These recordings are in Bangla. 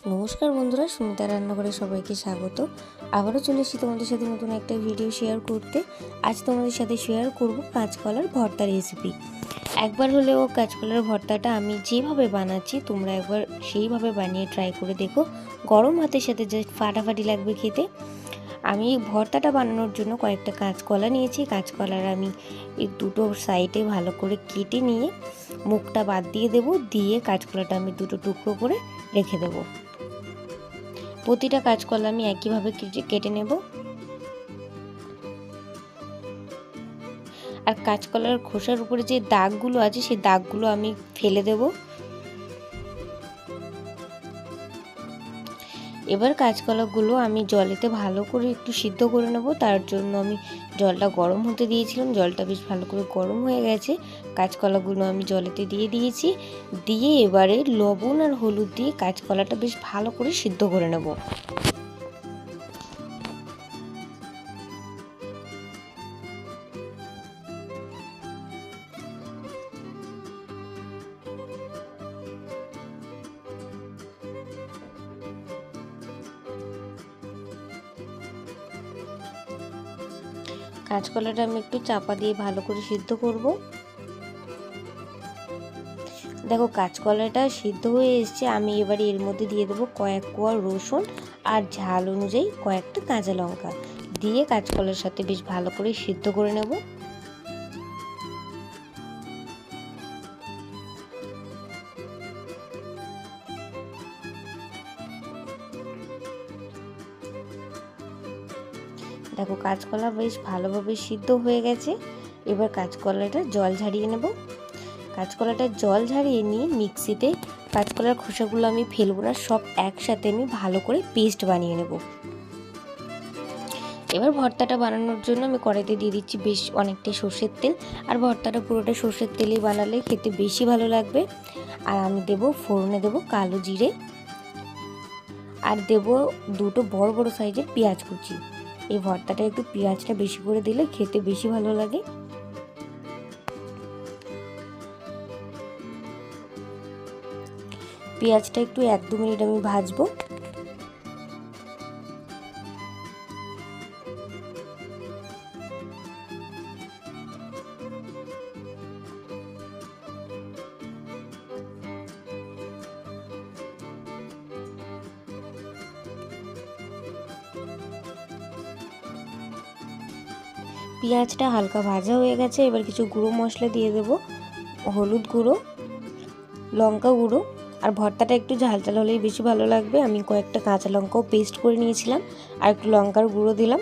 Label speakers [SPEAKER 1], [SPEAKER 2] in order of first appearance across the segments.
[SPEAKER 1] নমস্কার বন্ধুরা, সুমিতা রান্নাঘরে সবাইকে স্বাগত। আবারও চলে এসেছি তোমাদের সাথে নতুন একটা ভিডিও শেয়ার করতে। আজ তোমাদের সাথে শেয়ার করব কাঁচকলার ভর্তা রেসিপি। একবার হলেও কাঁচকলার ভর্তাটা আমি যেভাবে বানাচ্ছি তোমরা একবার সেইভাবে বানিয়ে ট্রাই করে দেখো। গরম ভাতের সাথে জাস্ট ফাটাফাটি লাগবে খেতে। আমি ভর্তাটা বানানোর জন্য কয়েকটা কাঁচকলা নিয়েছি। কাঁচকলার আমি এই দুটো সাইডে ভালো করে কেটে নিয়ে মুখটা বাদ দিয়ে দেবো, দিয়ে কাঁচকলাটা আমি দুটো টুকরো করে রেখে দেবো। প্রতিটা কাঁচকলা আমি একইভাবে কেটে নেব। আর কাঁচকলার খোসার উপরে যে দাগগুলো আছে সেই দাগগুলো আমি ফেলে দেব। এবার কাঁচকলাগুলো আমি জলেতে ভালো করে একটু সিদ্ধ করে নেব। তার জন্য আমি জলটা গরম হতে দিয়েছিলাম। জলটা বেশ ভালো করে গরম হয়ে গেছে। কাঁচকলাগুলো আমি জলেতে দিয়ে দিয়েছি। দিয়ে এবারে লবণ আর হলুদ দিয়ে কাঁচকলাটা বেশ ভালো করে সিদ্ধ করে নেব। কাঁচকলাটা আমি একটু চাপা দিয়ে ভালো করে সিদ্ধ করব। দেখো কাঁচকলাটা সিদ্ধ হয়ে এসছে। আমি এবারে এর মধ্যে দিয়ে দেবো কয়েক কোয়া রসুন আর ঝাল অনুযায়ী কয়েকটা কাঁচা লঙ্কা দিয়ে কাঁচকলার সাথে বেশ ভালো করে সিদ্ধ করে নেব। দেখো কাঁচকলা বেশ ভালোভাবে সিদ্ধ হয়ে গেছে। এবার কাঁচকলাটা জল ঝারিয়ে নেব। কাঁচকলাটা জল ঝারিয়ে নিয়ে মিক্সিতে কাঁচকলার খোসাগুলো আমি ফেলবো না, সব একসাথে আমি ভালো করে পেস্ট বানিয়ে নেব। এবার ভর্তাটা বানানোর জন্য আমি কড়াইতে দিয়ে দিচ্ছি বেশ অনেকটাই সর্ষের তেল। আর ভর্তাটা পুরোটা সর্ষের তেলেই বানালে খেতে বেশি ভালো লাগবে। আর আমি দেবো ফোড়নে দেবো কালো জিরে, আর দেবো দুটো বড় বড় সাইজের পেঁয়াজ কুচি। এই ভর্তাটা একটু পেঁয়াজটা বেশি করে দিলে খেতে বেশি ভালো লাগে। পেঁয়াজটা একটু 1-2 মিনিট আমি ভাজবো। পেঁয়াজটা হালকা ভাজা হয়ে গেছে। এবার কিছু গুঁড়ো মশলা দিয়ে দেবো, হলুদ গুঁড়ো, লঙ্কা গুঁড়ো। আর ভর্তাটা একটু ঝাল ঝাল হলেই বেশি ভালো লাগবে। আমি কয়েকটা কাঁচা লঙ্কাও পেস্ট করে নিয়েছিলাম, আর একটু লঙ্কার গুঁড়ো দিলাম,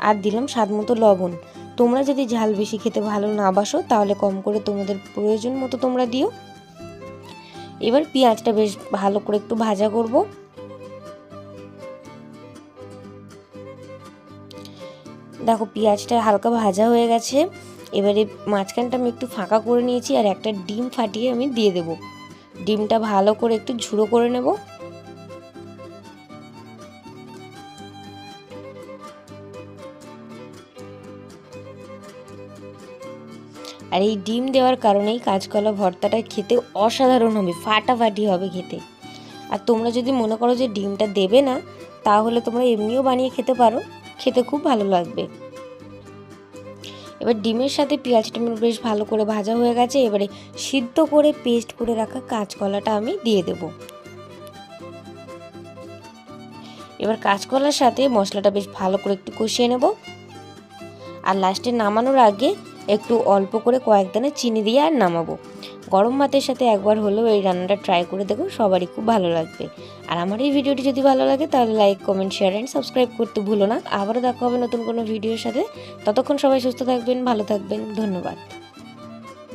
[SPEAKER 1] আর দিলাম স্বাদ মতো লবণ। তোমরা যদি ঝাল বেশি খেতে ভালো না বাসো তাহলে কম করে তোমাদের প্রয়োজন মতো তোমরা দিও। এবার পেঁয়াজটা বেশ ভালো করে একটু ভাজা করব। দেখো পেঁয়াজটা হালকা ভাজা হয়ে গেছে। এবারে মাঝখানটা আমি একটু ফাঁকা করে নিয়েছি, আর একটা ডিম ফাটিয়ে আমি দিয়ে দেব। ডিমটা ভালো করে একটু ঝুড়ো করে নেব। আর এই ডিম দেওয়ার কারণেই কাঁচকলা ভর্তাটা খেতে অসাধারণ হবে, ফাটাফাটি হবে খেতে। আর তোমরা যদি মনে করো যে ডিমটা দেবে না, তাহলে তোমরা এমনিও বানিয়ে খেতে পারো, খেতে খুব ভালো লাগবে। এবার ডিমের সাথে পেঁয়াজটা বেশ ভালো করে ভাজা হয়ে গেছে। এবারে সিদ্ধ করে পেস্ট করে রাখা কাঁচকলাটা আমি দিয়ে দেব। এবার কাঁচকলার সাথে মশলাটা বেশ ভালো করে একটু কষিয়ে নেব। আর লাস্টে নামানোর আগে একটু অল্প করে কয়েক দানা চিনি দিয়ে আর নামাবো। গরম ভাতের সাথে একবার হলেও এই রান্নাটা ট্রাই করে দেখো, সবারই খুব ভালো লাগবে। আর আমার এই ভিডিওটি যদি ভালো লাগে তাহলে like, comment, share and subscribe করতে ভুলো না। আবারও দেখা হবে নতুন কোনো ভিডিওর সাথে। ততক্ষণ সবাই সুস্থ থাকবেন, ভালো থাকবেন। ধন্যবাদ।